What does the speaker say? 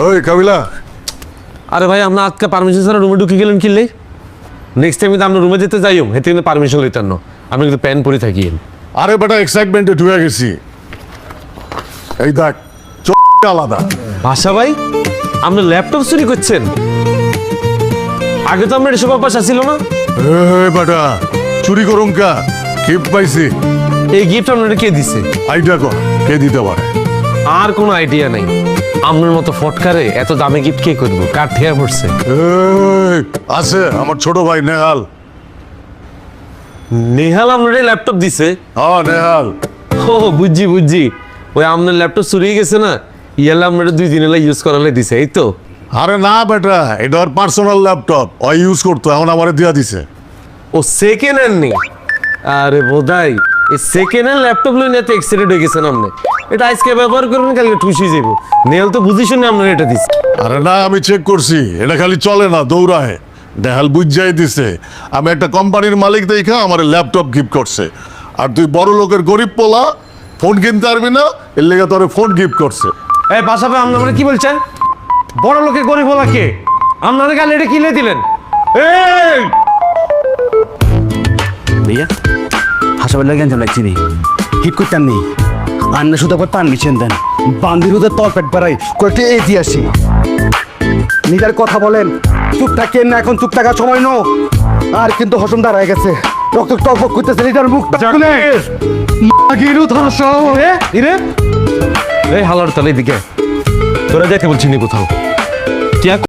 ওই কাবিলা, আরে ভাই আমরা আজকে পারমিশন ছাড়া রুমে ঢুকে গেলেন কিনলে নেক্সট টাইম কিন্তু আমরা রুমে যেতে যাইও হেতে কিন্তু পারমিশন লইতেন না আমি কিন্তু প্যান পরে থাকি আরে বেটা এক্সাইটমেন্টে ঢুকে গেছি। এই দেখ আলাদা। ভাষা ভাই আপনি ল্যাপটপ চুরি করছেন? আগে তো আমরা এসব অভ্যাস ছিল না। বেটা চুরি করুন কা গিফট পাইছি। এই গিফট আপনারা কে দিছে? আইডিয়া কর কে দিতে পারে। আর কোনো আইডিয়া নাই। আপনার মতো ফটকারে এত দামি গিফট কে করবো? কার ঠেয়া পড়ছে? আছে আমার ছোট ভাই নেহাল। নেহাল আপনার ল্যাপটপ দিছে? হ্যাঁ নেহাল। ও বুঝছি বুঝছি, ওই আপনার ল্যাপটপ চুরি গেছে না, ইয়ালে আপনারা 2 দিন ইউজ করালে দিছে, এই তো? আরে না বেটা, এটা ওর পার্সোনাল ল্যাপটপ, ওই ইউজ করতো, এখন আমারে দিয়া দিছে। ও সেকেন্ড হ্যান্ড নেই? আরে বোধাই এই সেকেন্ড হ্যান্ড ল্যাপটপ লই নিয়ে এক্সিডেন্ট হয়ে গেছেন আপনি। এটা আজকে ব্যবহার করবেন, কালকে ঠুসি যাব। নেহাল তো বুঝি শুনে আপনার এটা দিছে। আরে না আমি চেক করছি, এটা খালি চলে না দৌড়ায়। নেহাল বুঝাই দিছে আমি একটা কোম্পানির মালিক দেখা আমার ল্যাপটপ গিফট করছে, আর তুই বড় লোকের গরিব পোলা ফোন কিনতে পারবি না, এর লেগে তোরে ফোন গিফট করছে। এই পাশাপে আপনারা কি বলছেন? বড় লোকের গরিব হলা কে? আপনারা কাল এটা কিনে দিলেন? এই भैया হাসপাতালে গেঞ্জাম লাগছি নি হিট করতেন নি আন্না শুধু একবার পারমিশন দেন বান্দির ওদের তল পেট বাড়াই কয়েকটি এগিয়ে আসি নিজের কথা বলেন চুপ থাকেন না এখন চুপ থাকার সময় নো আর কিন্তু হসম দাঁড়ায় গেছে রক্ত টকবক করতেছে নিজের মুখটা খুলে মাগিরু ধস ইরে এই হালার তালে দিকে তোরা যাইতে বলছিনি কোথাও?